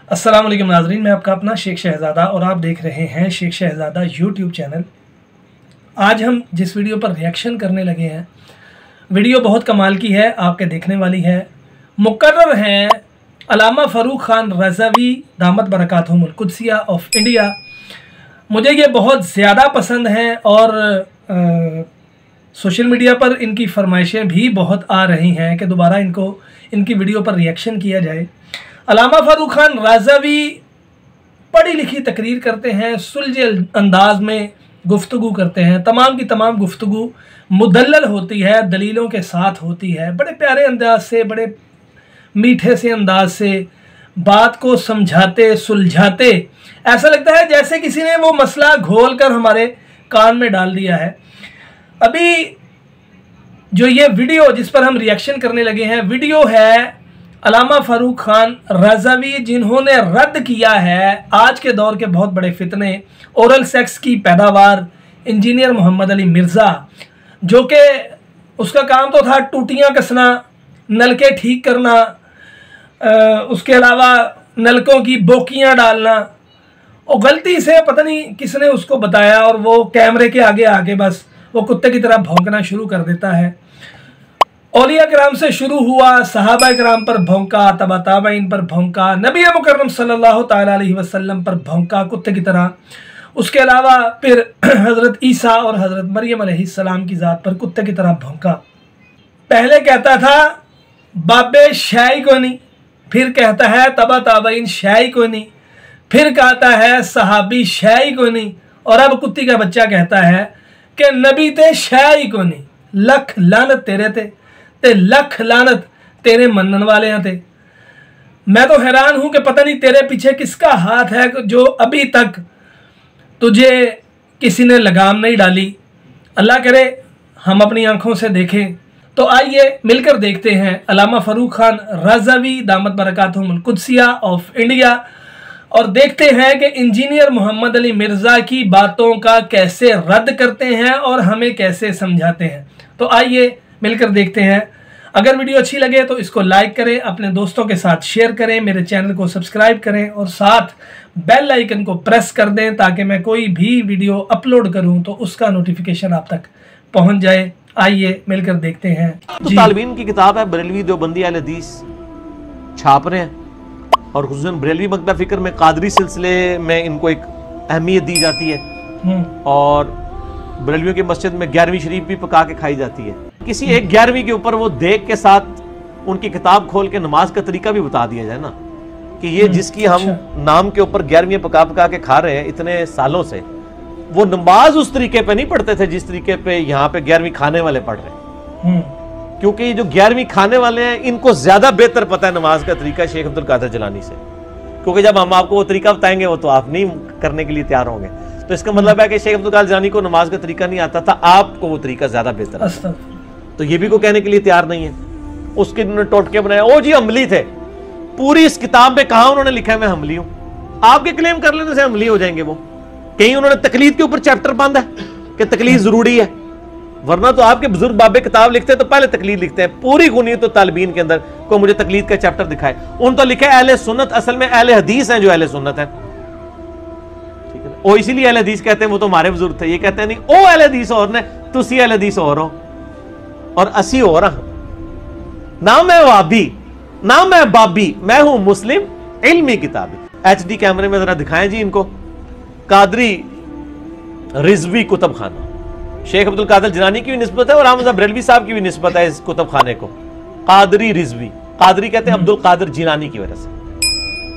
अस्सलाम वालेकुम नाज़रीन, मैं आपका अपना शेख शहज़ादा और आप देख रहे हैं शेख शहज़ादा यूट्यूब चैनल। आज हम जिस वीडियो पर रिएक्शन करने लगे हैं, वीडियो बहुत कमाल की है, आपके देखने वाली है। मुकर्रर हैं अल्लामा फ़ारूक ख़ान रज़वी दामत बरकातहुमुल कुद्सिया ऑफ इंडिया। मुझे ये बहुत ज़्यादा पसंद हैं और सोशल मीडिया पर इनकी फरमाइशें भी बहुत आ रही हैं कि दोबारा इनकी वीडियो पर रिएक्शन किया जाए। अल्लामा फ़ारूक ख़ान रज़वी पढ़ी लिखी तकरीर करते हैं, सुलझे अंदाज में गुफ्तगू करते हैं। तमाम की तमाम गुफ्तगू मुदल्लल होती है, दलीलों के साथ होती है। बड़े प्यारे अंदाज से, बड़े मीठे से अंदाज से बात को समझाते सुलझाते ऐसा लगता है जैसे किसी ने वो मसला घोल कर हमारे कान में डाल दिया है। अभी जो ये वीडियो जिस पर हम रिएक्शन करने लगे हैं, वीडियो है अल्लामा फ़ारूक ख़ान रज़वी, जिन्होंने रद्द किया है आज के दौर के बहुत बड़े फितने, ओरल सेक्स की पैदावार इंजीनियर मोहम्मद अली मिर्ज़ा, जो कि उसका काम तो था टूटियाँ कसना, नलके ठीक करना, उसके अलावा नलकों की बोकियाँ डालना। और गलती से पता नहीं किसने उसको बताया और वो कैमरे के आगे आके बस वो कुत्ते की तरह भौंकना शुरू कर देता है। औलिया किराम से शुरू हुआ, सहाबा किराम पर भौंका, तबा ताबईन पर भौंका, नबी मुकर्रम सल्लल्लाहु ताला अलैहि वसल्लम पर भौंका कुत्ते की तरह। उसके अलावा फिर हज़रत ईसा और हज़रत मरियम अलैहिस्सलाम की ज़ात पर कुत्ते की तरह भौंका। पहले कहता था बाबे शाई को नहीं, फिर कहता है तबा ताबईन शाई को नहीं, फिर कहता है सहाबी शाई को नहीं, और अब कुत्ती का बच्चा कहता है कि नबी ते शाई को नहीं। लख लानत तेरे ते लख लानत तेरे मनन वाले थे। मैं तो हैरान हूं कि पता नहीं तेरे पीछे किसका हाथ है जो अभी तक तुझे किसी ने लगाम नहीं डाली। अल्लाह करे हम अपनी आंखों से देखें। तो आइए मिलकर देखते हैं अल्लामा फ़ारूक ख़ान रज़वी दामत बरकातहुमुल कुद्सिया ऑफ इंडिया, और देखते हैं कि इंजीनियर मोहम्मद अली मिर्ज़ा की बातों का कैसे रद्द करते हैं और हमें कैसे समझाते हैं। तो आइए मिलकर देखते हैं। अगर वीडियो अच्छी लगे तो इसको लाइक करें, अपने दोस्तों के साथ शेयर करें, मेरे चैनल को सब्सक्राइब करें और साथ बेल आइकन को प्रेस कर दें ताकि मैं कोई भी वीडियो अपलोड करूं तो उसका नोटिफिकेशन आप तक पहुंच जाए। आइए मिलकर देखते हैं। तो तालिबीन की किताब है, बरेलवी देवबंदी अहले हदीस छाप रहे हैं और खुसूसन बरेलवी मकतबा फिक्र में कादरी सिलसिले में इनको एक अहमियत दी जाती है और बरेलवियों की मस्जिद में 11वीं शरीफ भी पका के खाई जाती है। किसी एक 11वीं के ऊपर वो देख के साथ उनकी किताब खोल के नमाज का तरीका भी बता दिया जाए ना, कि ये जिसकी हम नाम के ऊपर 11वीं पका पका के खा रहे हैं इतने सालों से, वो नमाज उस तरीके पे नहीं पढ़ते थे जिस तरीके पे यहाँ पे 11वीं खाने वाले पढ़ रहे हैं। क्योंकि जो 11वीं खाने वाले हैं इनको ज्यादा बेहतर पता है नमाज का तरीका शेख अब्दुल कादिर जिलानी से, क्योंकि जब हम आपको वो तरीका बताएंगे वो तो आप नहीं करने के लिए तैयार होंगे। तो इसका मतलब है कि शेख अब्दुल कादिर जिलानी को नमाज का तरीका नहीं आता था, आपको वो तरीका ज्यादा बेहतर आता। तो ये भी को कहने के लिए तैयार नहीं है। उसके उन्होंने टोटके बनाया, ओ जी हमली थे। पूरी इस किताब में कहा उन्होंने लिखा है मैं हमली हूं। आपके क्लेम कर लेने से हमली हो जाएंगे वो। कहीं उन्होंने तकलीद के ऊपर चैप्टर बांधा है कि तकलीद जरूरी है, वरना तो आपके बुजुर्ग बाबे किताब लिखते हैं तो पहले तकलीद लिखते हैं। पूरी गुनियत तो तालिबीन के अंदर को मुझे तकलीद का चैप्टर दिखाए। उन तो लिखा है अहले सुन्नत, असल में अहले हदीस हैं जो अहले सुन्नत है, ठीक है। ओ इसीलिए अहले हदीस कहते हैं वो तो हमारे बुजुर्ग थे। ये कहते हैं नहीं ओ अहले हदीस और ने तुसी अहले हदीस और हो और असी हो रहा। ना मैं वाबी ना मैं बाबी, मैं हूं मुस्लिम इल्मी किताबी। HD कैमरे में जरा दिखाएं जी इनको। कादरी रिजवी कुतुब खाना, शेख अब्दुल कादिर जिलानी की भी निस्बत है और अहमद बरेलवी साहब की भी निस्बत है इस कुतुब खाने को। कादरी रिजवी, कादरी कहते हैं अब्दुल कादिर जिलानी की वजह से,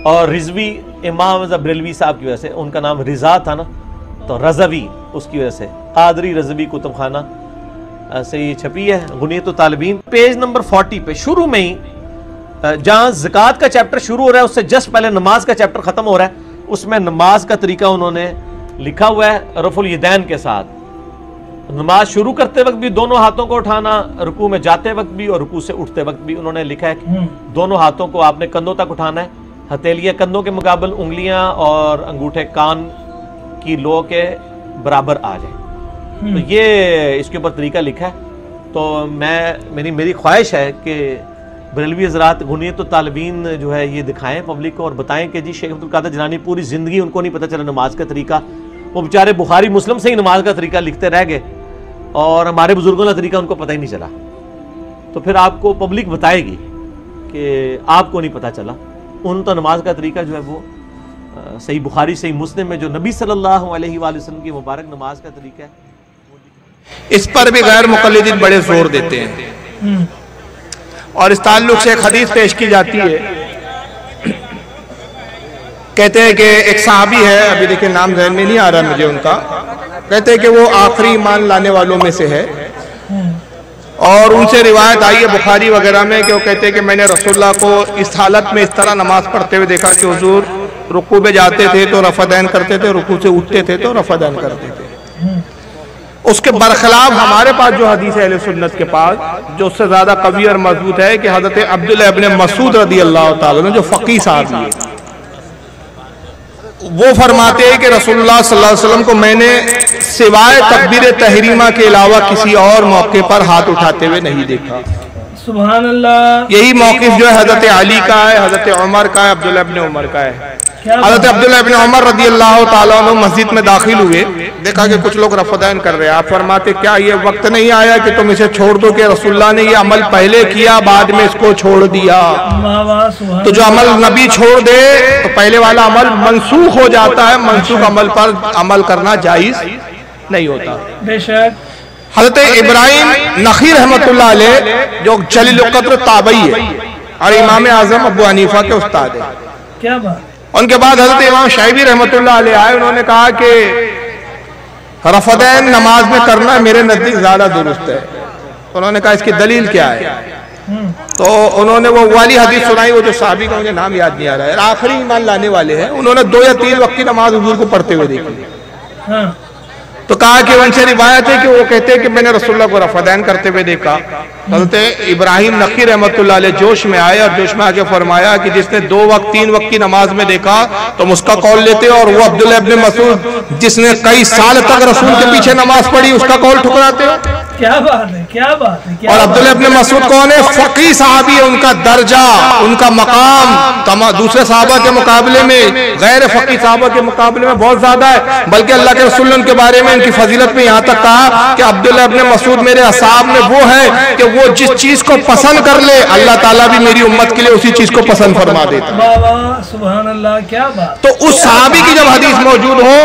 और रिजवी इमाम बरेलवी साहब की वजह से। उनका नाम रिजा था ना, तो रज़वी उसकी वजह से कादरी रिजवी कुतुब खाना से ये छपी है गुनियत तालिबीन। पेज नंबर 40 पे शुरू में ही जहां ज़कात का चैप्टर शुरू हो रहा है उससे जस्ट पहले नमाज का चैप्टर खत्म हो रहा है, उसमें नमाज का तरीका उन्होंने लिखा हुआ है रफ़ुल यदैन के साथ। नमाज शुरू करते वक्त भी दोनों हाथों को उठाना, रुकू में जाते वक्त भी और रुकू से उठते वक्त भी। उन्होंने लिखा है कि दोनों हाथों को आपने कंधों तक उठाना है, हथेलियां कंधों के मुकाबले, उंगलियां और अंगूठे कान की लो के बराबर आ जाए। तो ये इसके ऊपर तरीका लिखा है। तो मेरी ख्वाहिश है कि बरेलवी हजरात गुनियत तो तालिबीन जो है ये दिखाएं पब्लिक को और बताएं कि जी शेख अब्दुल कादिर जिलानी पूरी ज़िंदगी उनको नहीं पता चला नमाज का तरीका, वो बेचारे बुखारी मुस्लिम से ही नमाज का तरीका लिखते रह गए और हमारे बुजुर्गों का तरीका उनको पता ही नहीं चला। तो फिर आपको पब्लिक बताएगी कि आपको नहीं पता चला। उन तो नमाज का तरीका जो है वो सही बुखारी सही मुस्लिम में जो नबी सल्लल्लाहु अलैहि वसल्लम की मुबारक नमाज का तरीका है, इस पर भी गैर मुक़ल्लिदीन बड़े जोर देते हैं। और इस ताल्लुक से एक हदीस पेश की जाती है, कहते हैं कि एक सहाबी है, अभी देखिए नाम ज़हन में नहीं आ रहा मुझे उनका, कहते हैं कि वो आखिरी ईमान लाने वालों में से है और उनसे रिवायत आई है बुखारी वगैरह में कि वो कहते हैं कि मैंने रसूलुल्लाह को इस हालत में इस तरह नमाज पढ़ते हुए देखा कि हुजूर रुकू में जाते थे तो रफ़ादैन करते थे, रुकू से उठते थे तो रफ़ादैन करते थे। उसके बरखिलाफ हमारे पास जो हदीस है अहले सुन्नत के पास जो उससे ज्यादा कवी और मजबूत है कि हजरत अब्दुल्लाह इब्न मसूद रदी अल्लाह ताला अन्हु जो फकीह साहब हैं, वो फरमाते हैं कि रसूलुल्लाह सल्लल्लाहु अलैहि वसल्लम को मैंने सिवाय तकबीर तहरीमा के अलावा किसी और मौके पर हाथ उठाते हुए नहीं देखा। सुभान अल्लाह। यही मौक़िफ़ जो है हजरत अली का है, हजरत उमर का है, अब्दुल्लाह इब्न उमर का है। हजरत अब्दुल्लाह इब्न उमर रदी अल्लाह ताला अन्हु मस्जिद में दाखिल हुए, देखा कि कुछ लोग रफ़ादैन कर रहे हैं। आप फरमाते क्या ये वक्त नहीं आया कि तुम इसे छोड़ दो, कि रसूलुल्लाह ने ये अमल पहले किया बाद में इसको छोड़ दिया। तो जो अमल नबी छोड़ दे तो पहले वाला अमल मनसूख हो जाता है, मनसूख अमल पर अमल करना जायज नहीं होता। बेशक हजरत इब्राहिम नखी रहमतुल्लाह अलैह जो जलील क़द्र ताबई है और इमाम आज़म अबू हनीफा के उस्ताद है, क्या बात। उनके बाद हजरत इमाम शाइबी रहमतुल्लाह अलैह आए, उन्होंने कहा कि रफ़ादैन नमाज में करना मेरे नजदीक ज्यादा दुरुस्त है। उन्होंने कहा इसकी दलील क्या है, तो उन्होंने वो वाली हदीस सुनाई, वो जो साहबी का मुझे नाम याद नहीं आ रहा है, आखिरी ईमान लाने वाले हैं, उन्होंने 2 या 3 वक्त की नमाज हुजूर को पढ़ते हुए देखी। तो कहा कि उनसे रिवायत है कि वो कहते हैं कि मैंने रसूलुल्लाह को रफ़ादैन करते हुए देखा। हज़रत इब्राहिम नखी रहमतुल्लाह अलैह जोश में आए और जोश में आके फरमाया कि जिसने 2 वक्त 3 वक्त की नमाज में देखा तुम उसका कौल लेते हो, और वो अब्दुल्लाह इब्न मसूद जिसने कई साल तक रसूल के पीछे नमाज पढ़ी उसका कौल ठुकराते हो। क्या बात है, क्या बात है, क्या। और अब्दुल्लाह इब्न मसूद कौन है? फकीह साहबी है, उनका दर्जा उनका मकाम दूसरे साहबा के मुकाबले में, गैर फकीह साहबा के मुकाबले में बहुत ज्यादा है। बल्कि अल्लाह के रसूल ने उनके बारे में उनकी फजीलत में यहाँ तक कहा कि अब्दुल्लाह इब्न मसूद मेरे असहाब में वो है कि वो जिस चीज को पसंद कर ले अल्लाह ताला भी मेरी उम्मत के लिए उसी चीज को पसंद फरमा देता। सुभान अल्लाह, क्या बात। तो उस सहाबी की जब हदीस मौजूद हो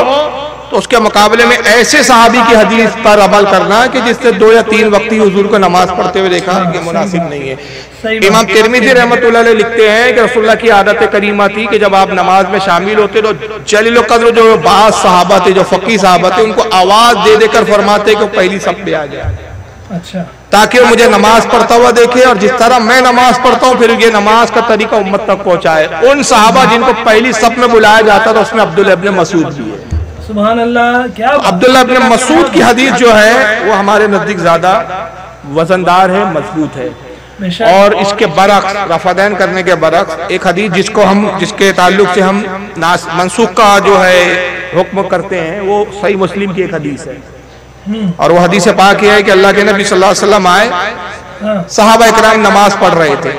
तो उसके मुकाबले में ऐसे सहाबी की हदीस पर अमल करना कि जिससे 2 या 3 वक्त ही हुजूर को नमाज पढ़ते हुए देखा, ये मुनासिब नहीं है। इमाम तिरमिज़ी रहमतुल्लाह अलैह लिखते हैं कि रसूलुल्लाह की आदत करीमा थी कि जब आप नमाज में शामिल होते तो जलील क़द्र जो बाज़ सहाबा थे, जो फकीह सहाबा थे, उनको आवाज दे देकर फरमाते कि पहली सफ पे आ जाए, अच्छा, ताकि वो मुझे नमाज पढ़ता हुआ देखे और जिस तरह मैं नमाज पढ़ता हूँ फिर ये नमाज का तरीका उम्मत तक पहुंचाए। उन सहाबा जिनको पहली सफ में बुलाया जाता था उसमें अब्दुल्लाह इब्न मसूद भी है। सुभान अल्लाह, क्या। अब्दुल्लाह इब्न मसूद की हदीस जो है वो हमारे नजदीक ज्यादा वजनदार है, मजबूत है। और इसके बरक्स, रफ़ादैन करने के बरक्स एक हदीस जिसके ताल्लुक से हम मनसूख का जो है हुक्म करते हैं वो सही मुस्लिम की एक हदीस है, और वो हदीस पाक है कि अल्लाह के नबी सल्लल्लाहु अलैहि वसल्लम आए, सहाबा इकराम नमाज पढ़ रहे थे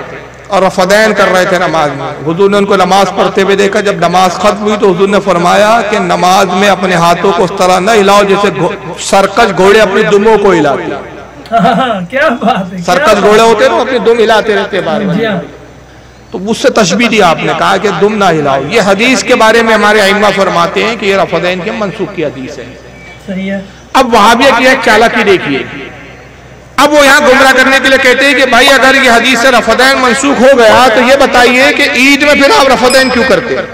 और रफ़ादैन कर रहे थे नमाज में। हुजूर ने उनको नमाज पढ़ते हुए देखा। जब नमाज खत्म हुई तो हुजूर ने फरमाया कि नमाज में अपने हाथों को उस तरह न हिलाओ जैसे सर्कस घोड़े अपनी दुमों को हिलाते। क्या बात है, सर्कस घोड़े होते हैं अपनी दुम हिलाते रहते बार-बार, तो उससे तशबीह दी आपने, कहा कि दुम ना हिलाओ। ये हदीस के बारे में हमारे अइम्मा फरमाते हैं कि ये रफ़ादैन के मनसूख की हदीस है। सही है। अब वहाबिया की एक चालाकी देखिए, अब वो यहाँ गुमराह करने के लिए कहते हैं कि भाई अगर ये हदीस से रफ़ादैन मनसूख हो गया तो ये बताइए कि ईद में फिर आप रफ़ादैन क्यों करते हैं?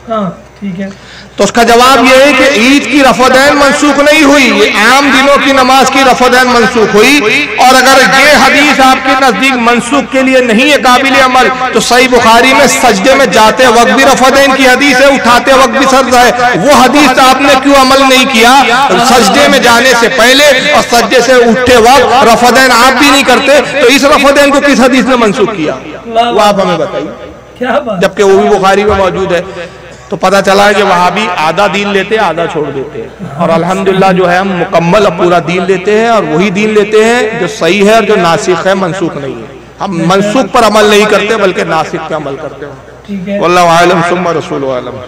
हाँ, ठीक है। तो उसका जवाब यह है कि ईद की रफ़ादैन मनसूख नहीं हुई, ये आम दिनों की नमाज की रफ़ादैन मनसूख हुई। और अगर ये हदीस आपके नजदीक मनसूख के लिए नहीं है, काबिल अमल, तो सही बुखारी में सजदे में जाते वक्त भी रफ़ादैन की हदीस है, उठाते वक्त भी सजदा है। वो हदीस आपने क्यों अमल नहीं किया? सजदे में जाने से पहले और सजदे से उठते वक्त रफ़ादैन आप भी नहीं करते, तो इस रफ़ादैन को किस हदीस ने मनसूख किया? वो आप हमें बताइए, क्या बात। जबकि वो भी बुखारी में मौजूद है। तो पता चला है कि वहाबी आधा दीन लेते हैं, आधा छोड़ देते हैं, और अल्हम्दुलिल्लाह जो है हम मुकम्मल पूरा दीन लेते हैं, और वही दीन लेते हैं जो सही है और जो नासिख है, मनसूख नहीं है। हम मनसूख पर अमल नहीं करते बल्कि नासिक पे अमल करते हैं। वल्लाहु आलम सुम्मा रसूलु आलम।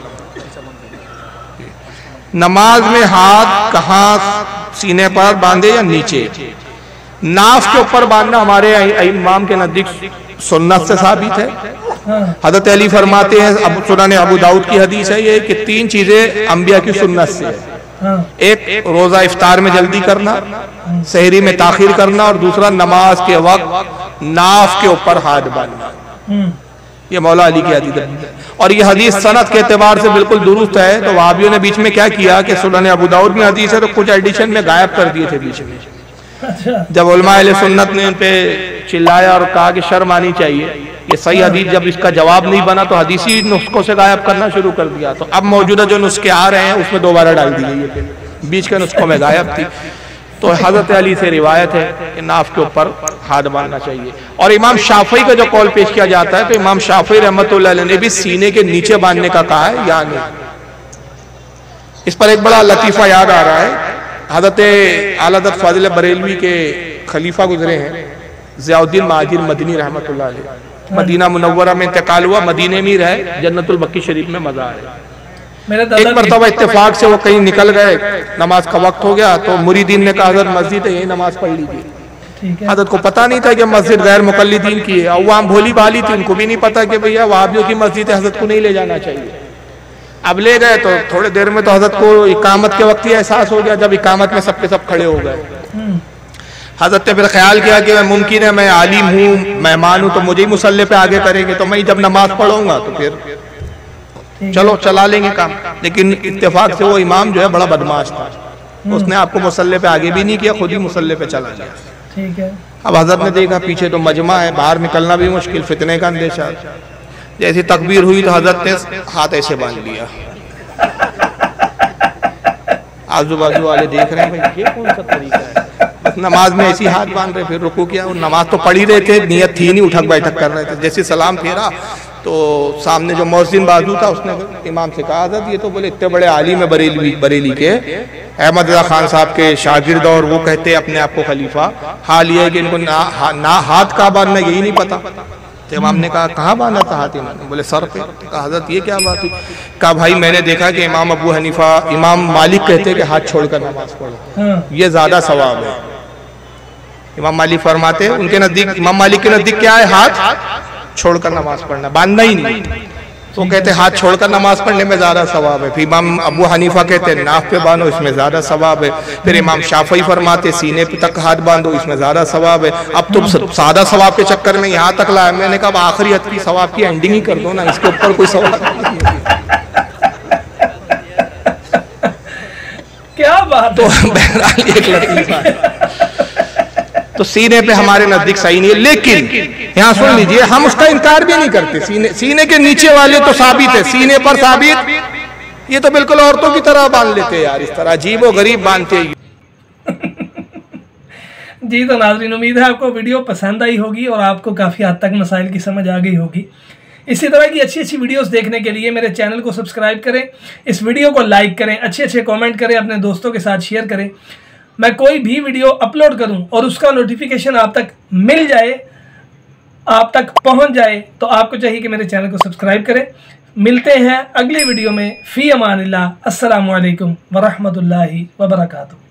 नमाज में हाथ कहाँ, सीने पर बांधे या नीचे? नाफ के ऊपर बांधना हमारे इमाम के नजदीक सुन्नत से साबित है। हज़रत अली फरमाते हैं, सुनन अबू दाऊद की हदीस है ये, कि 3 चीजें अंबिया की सुन्नत से है। एक रोजा इफ्तार में जल्दी करना, सहरी में ताखीर करना, और दूसरा नमाज के वक्त नाफ के ऊपर हाथ बांधना। ये मौला अली की हदीस है और ये हदीस सनद के एतबार से बिल्कुल दुरुस्त है। तो वहाबियों ने बीच में क्या किया कि सुनन अबू दाऊद में हदीस है तो कुछ एडिशन में गायब कर दिए थे बीच में। जब उलमा अहले सुन्नत ने उन पे चिल्लाया और कहा कि शर्म आनी चाहिए, ये सही हदीस जब इसका जवाब नहीं बना तो हदीसी नुस्खों से गायब करना शुरू कर दिया। तो अब मौजूदा जो नुस्खे आ रहे हैं उसमें दोबारा डाल दी गई है, बीच के नुस्खों में गायब थी। तो हजरत अली से रिवायत है कि नाफ के ऊपर हाथ बांधना चाहिए। और इमाम शाफी का जो कौल पेश किया जाता है तो इमाम शाफी रहमतुल्लाह अलैह ने भी सीने के नीचे बांधने का कहा है या नहीं। इस पर एक बड़ा लतीफा याद आ रहा है। हजरत आला हज़रत फाजिल बरेलवी के खलीफा गुजरे हैं ज़ियाउद्दीन महाजिर मदनी रहमतुल्लाह अलैह। मदीना मुनव्वरा में इंतकाल हुआ, मदीने में रहे, जन्नतुल बकी शरीफ में मजा आया। एक मरतबा इत्तेफाक से वो कहीं निकल गए, नमाज का वक्त हो गया तो मुरीदीन ने कहा हज़रत मस्जिद है यही नमाज पढ़ लीजिए। हज़रत को पता नहीं था कि मस्जिद गैर मुकल्लिदीन की है, अवाम भोली भाली थी, उनको भी नहीं पता कि भैया वहाबियों की मस्जिद है, हज़रत को नहीं ले जाना चाहिए। अब ले गए तो थोड़ी देर में तो हज़रत को इकामत के वक्त ही एहसास हो गया, जब इकामत में सबके सब खड़े हो गए। हज़रत ने फिर ख्याल किया कि मुमकिन है मैं आलिम हूँ, मेहमान हूँ, तो मुझे ही मुसल्ले पे आगे करेंगे, तो मैं जब नमाज पढ़ूंगा तो फिर चलो चला लेंगे काम। लेकिन इत्तेफाक से वो इमाम जो है बड़ा बदमाश था, उसने आपको मुसल्ले पे आगे भी नहीं किया, खुद ही मुसल्ले पे चला गया। ठीक है। अब हज़रत ने देखा पीछे तो मजमा है, बाहर निकलना भी मुश्किल, फितने का अंदेशा। जैसी तकबीर हुई तो हज़रत ने हाथ ऐसे बांध लिया। आजू बाजू वाले देख रहे हैं भाई ये कौन सा तरीका है, बस नमाज में ऐसी हाथ बांध रहे। फिर रुकू किया, नमाज तो पढ़ ही रहे थे, नियत थी नहीं, उठक बैठक कर रहे थे। जैसे सलाम फेरा तो सामने जो मौज़िन बाजू था उसने इमाम से कहा था ये तो बोले इतने बड़े आलिम है बरेली के अहमद रज़ा खान साहब के शागिर्द, और वो कहते हैं अपने आप को खलीफा। हाल ये है कि इनको ना हाथ का बांधना यही नहीं पता। तो इमाम ने कहा कहाँ बांधा था हाथ? इमाम बोले सर पे। कहा हज़रत ये क्या बात हुई? कहा भाई मैंने देखा कि इमाम अबू हनीफा, इमाम मालिक कहते हैं कि हाथ छोड़कर नमाज पढ़ो, ये ज्यादा सवाब है। इमाम मालिक फरमाते उनके नजदीक, इमाम मालिक के नजदीक क्या है? हाथ छोड़कर नमाज पढ़ना, बांधना ही नहीं। तो कहते हाथ छोड़कर नमाज पढ़ने में ज्यादा सवाब है। फिर इमाम अबू हनीफा कहते हैं नाफ पे बांधो, इसमें ज्यादा सवाब है। फिर इमाम शाफी फरमाते सीने पे तक हाथ बांधो, इसमें ज्यादा सवाब है। अब तो सादा सवाब के चक्कर में यहाँ तक लाया। मैंने कहा आखिरी हद की सवाब की एंडिंग ही कर दो ना, इसके ऊपर कोई सवाब नहीं। क्या बात। तो बहरहाल एक लतीफा है। तो सीने पे हमारे नजदीक सही नहीं है, लेकिन यहाँ सुन लीजिए हम उसका इनकार भी नहीं करते। सीने के नीचे वाले तो साबित है, सीने पर साबित, ये तो बिल्कुल औरतों की तरह बांध लेते हैं यार, इस तरह अजीब और गरीब बांधते हैं। जी तो नाज़रीन, उम्मीद है आपको वीडियो पसंद आई होगी और आपको काफ़ी हद तक मसाइल की समझ आ गई होगी। इसी तरह की अच्छी अच्छी वीडियोस देखने के लिए मेरे चैनल को सब्सक्राइब करें, इस वीडियो को लाइक करें, अच्छे अच्छे कमेंट करें, अपने दोस्तों के साथ शेयर करें। मैं कोई भी वीडियो अपलोड करूं और उसका नोटिफिकेशन आप तक मिल जाए, आप तक पहुंच जाए, तो आपको चाहिए कि मेरे चैनल को सब्सक्राइब करें। मिलते हैं अगली वीडियो में। फ़ी अमानिल्लाह। अस्सलामु अलैकुम वरहमतुल्लाहि वबरकातुहू।